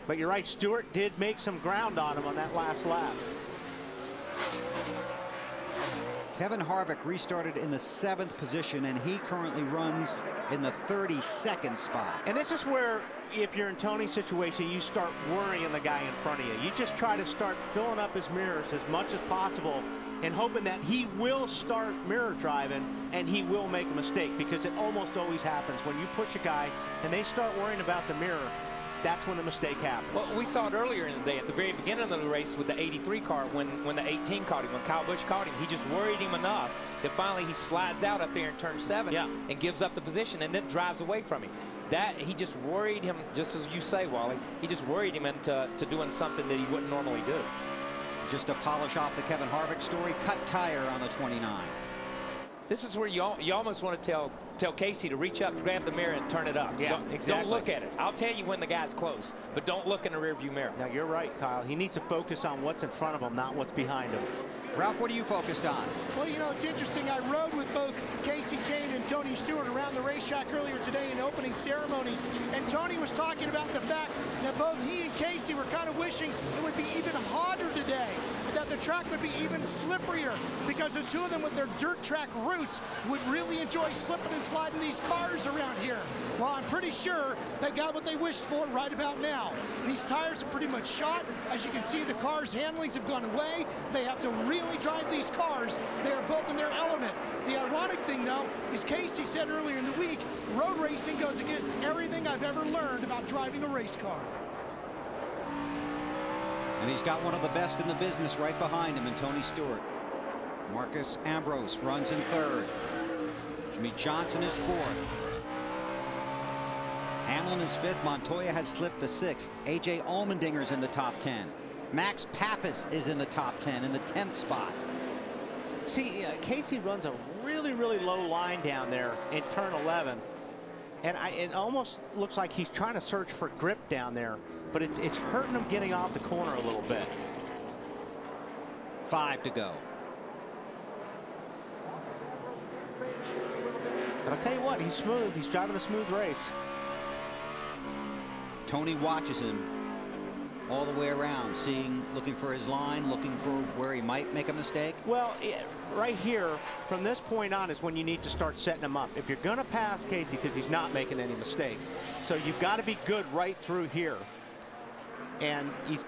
But you're right, Stewart did make some ground on him on that last lap. Kevin Harvick restarted in the 7th position, and he currently runs in the 32nd spot. And this is where, if you're in Tony's situation, you start worrying the guy in front of you. You just try to start filling up his mirrors as much as possible and hoping that he will start mirror driving and he will make a mistake, because it almost always happens when you push a guy and they start worrying about the mirror. That's when the mistake happens. Well, we saw it earlier in the day at the very beginning of the race with the 83 car when the 18 caught him, when Kyle Busch caught him. He just worried him enough that finally he slides out up there in turn 7 and gives up the position and then drives away from him. That he just worried him, just as you say, Wally. He just worried him into doing something that he wouldn't normally do. Just to polish off the Kevin Harvick story, cut tire on the 29. This is where you almost want to tell Casey to reach up, grab the mirror, and turn it up. Yeah, exactly. Don't look at it. I'll tell you when the guy's close, but don't look in the rearview mirror. Now, you're right, Kyle. He needs to focus on what's in front of him, not what's behind him. Ralph, what are you focused on? Well, you know, it's interesting. I rode with both Casey Kane and Tony Stewart around the racetrack earlier today in opening ceremonies, and Tony was talking about the fact that both he and Casey were kind of wishing it would be even hotter today, that the track would be even slipperier, because the two of them with their dirt track roots would really enjoy slipping and sliding these cars around here. Well, I'm pretty sure they got what they wished for right about now. These tires are pretty much shot. As you can see, the cars' handlings have gone away. They have to really drive these cars. They are both in their element. The ironic thing, though, is Casey said earlier in the week, road racing goes against everything I've ever learned about driving a race car. And he's got one of the best in the business right behind him in Tony Stewart. Marcus Ambrose runs in 3rd. Jimmy Johnson is 4th. Hamlin is 5th. Montoya has slipped to 6th. A.J. Allmendinger's in the top 10. Max Pappas is in the top 10 in the 10th spot. See, Casey runs a really, really low line down there in turn 11. And it almost looks like he's trying to search for grip down there, but it's hurting him getting off the corner a little bit. 5 to go. But I'll tell you what, he's smooth. He's driving a smooth race. Tony watches him all the way around, looking for his line, looking for where he might make a mistake. Well, right here, from this point on, is when you need to start setting him up. If you're going to pass Casey, because he's not making any mistakes, so you've got to be good right through here. And he's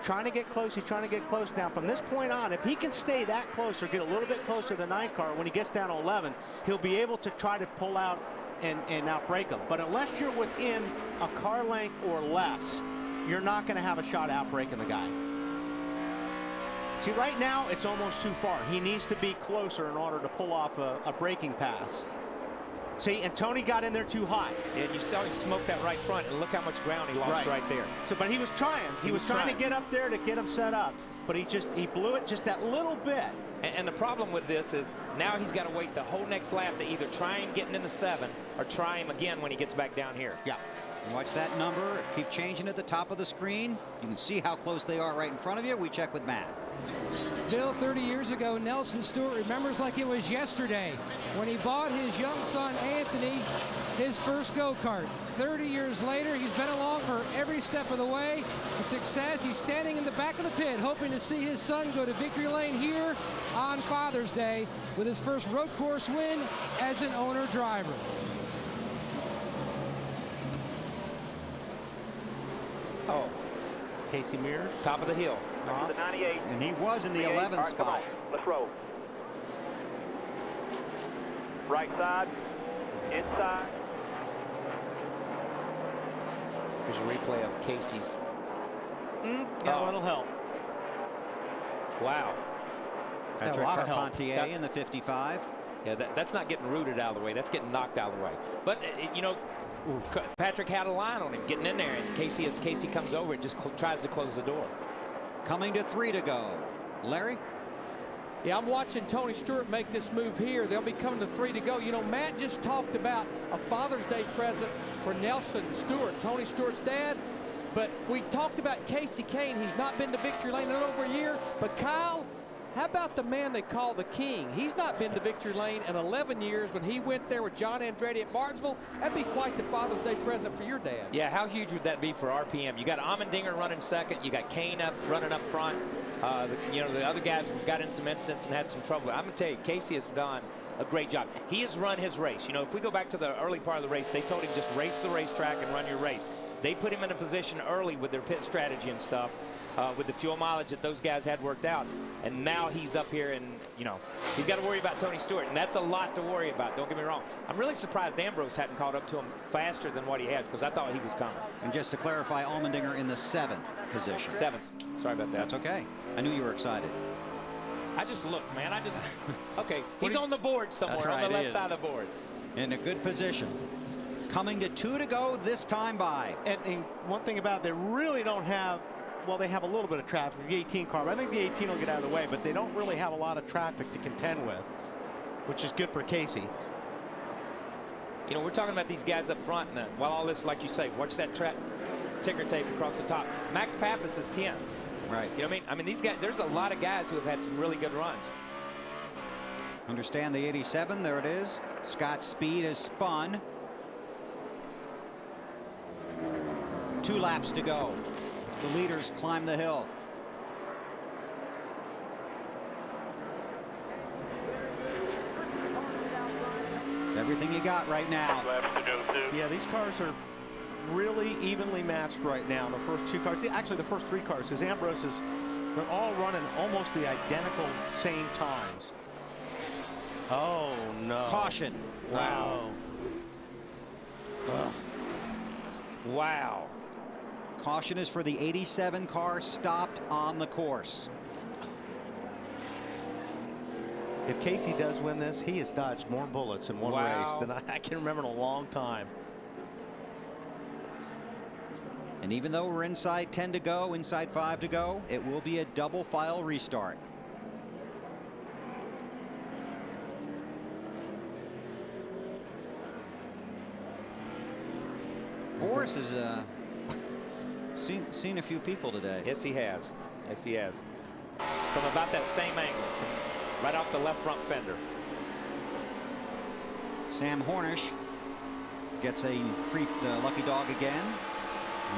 trying to get close. He's trying to get close. Now, from this point on, if he can stay that close or get a little bit closer to the 9 car, when he gets down to 11, he'll be able to try to pull out and outbreak him. But unless you're within a car length or less, you're not going to have a shot at outbreaking the guy. See, right now, it's almost too far. He needs to be closer in order to pull off a braking pass. See, and Tony got in there too high. Yeah, you saw him smoke that right front, and look how much ground he lost right there. So, but he was trying. He was trying to get up there to get him set up, but he blew it just that little bit. And the problem with this is now he's got to wait the whole next lap to either try and get into 7 or try him again when he gets back down here. Yeah. Watch that number. Keep changing at the top of the screen. You can see how close they are right in front of you. We check with Matt. Bill, 30 years ago, Nelson Stewart remembers like it was yesterday when he bought his young son, Anthony, his first go-kart. 30 years later, he's been along for every step of the way. The success, he's standing in the back of the pit, hoping to see his son go to victory lane here on Father's Day with his first road course win as an owner-driver. Oh, Casey Mears, top of the hill. The 98. And he was in the 11th spot. Let's roll. Right side, inside. Here's a replay of Casey's. Yeah, that'll help. Wow. Patrick Carpentier in the 55. Yeah, that's not getting rooted out of the way. That's getting knocked out of the way. But, you know, Patrick had a line on him getting in there, and Casey, as Casey comes over, it just tries to close the door. Coming to 3 to go. Larry? Yeah, I'm watching Tony Stewart make this move here. They'll be coming to 3 to go. You know, Matt just talked about a Father's Day present for Nelson Stewart, Tony Stewart's dad. But we talked about Casey Kane. He's not been to victory lane in over a year. But Kyle, how about the man they call the King? He's not been to victory lane in 11 years. When he went there with John Andretti at Martinsville, that'd be quite the Father's Day present for your dad. Yeah, how huge would that be for RPM? You got Allmendinger running second. You got Kane running up front. The other guys got in some incidents and had some trouble. I'm going to tell you, Casey has done a great job. He has run his race. You know, if we go back to the early part of the race, they told him just race the racetrack and run your race. They put him in a position early with their pit strategy and stuff, with the fuel mileage that those guys had worked out. And now he's up here and, he's got to worry about Tony Stewart. And that's a lot to worry about. Don't get me wrong. I'm really surprised Ambrose hadn't caught up to him faster than what he has, because I thought he was coming. And just to clarify, Allmendinger in the 7th position. 7th. Sorry about that. That's okay. I knew you were excited. I just looked, man. Okay, he's on the board somewhere, right, on the left side of the board. In a good position. Coming to 2 to go this time by. And one thing about it, they really don't have, well, they have a little bit of traffic, the 18 car, but I think the 18 will get out of the way, but they don't really have a lot of traffic to contend with, which is good for Casey. We're talking about these guys up front, and while all this, like you say, watch that ticker tape across the top. Max Pappas is 10. Right. You know what I mean? I mean, these guys, there's a lot of guys who have had some really good runs. Understand the 87. There it is. Scott's speed has spun. 2 laps to go. The leaders climb the hill. It's everything you got right now. Yeah, these cars are really evenly matched right now. The first 2 cars, actually the first 3 cars, because Ambrose is, they're all running almost the identical same times. Oh no! Caution! Wow! Wow! Caution is for the 87 car stopped on the course. If Casey does win this, he has dodged more bullets in one race than I can remember in a long time. And even though we're inside 10 to go, inside 5 to go, it will be a double file restart. Boris has seen a few people today. Yes, he has. Yes, he has. From about that same angle, right off the left front fender. Sam Hornish gets a free lucky dog again.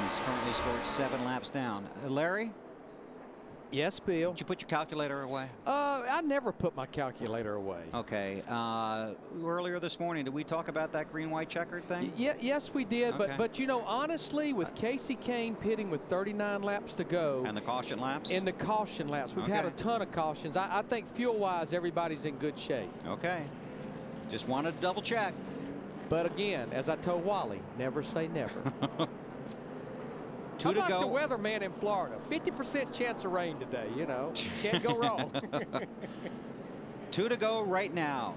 He's currently scored 7 laps down. Larry? Yes, Bill. Did you put your calculator away? I never put my calculator away. Okay. Earlier this morning, did we talk about that green-white checkered thing? Yes, we did. Okay. But honestly, with Casey Kane pitting with 39 laps to go. And the caution laps? In the caution laps. We've had a ton of cautions. I think fuel-wise, everybody's in good shape. Okay. Just wanted to double check. But again, as I told Wally, never say never. 2 I'm to like go. the weatherman in Florida. 50% chance of rain today, Can't go wrong. 2 to go right now.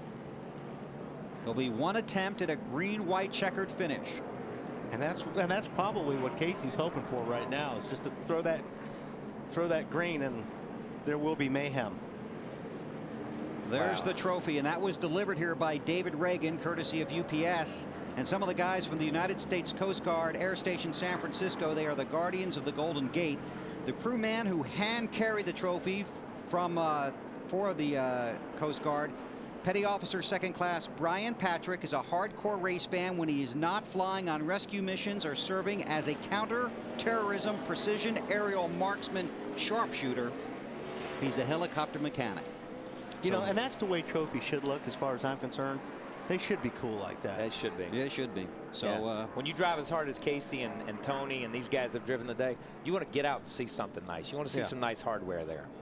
There'll be 1 attempt at a green-white checkered finish. And that's probably what Casey's hoping for right now, is just to throw that green, and there will be mayhem. There's the trophy, and that was delivered here by David Reagan, courtesy of UPS. And some of the guys from the United States Coast Guard Air Station San Francisco, they are the guardians of the Golden Gate. The crewman who hand carried the trophy for the Coast Guard, Petty Officer Second Class Brian Patrick, is a hardcore race fan when he is not flying on rescue missions or serving as a counter-terrorism precision aerial marksman sharpshooter. He's a helicopter mechanic. And that's the way trophies should look, as far as I'm concerned. They should be cool like that. They should be. Yeah, it should be. So when you drive as hard as Casey and Tony and these guys have driven today, you want to get out and see something nice. You want to see some nice hardware there.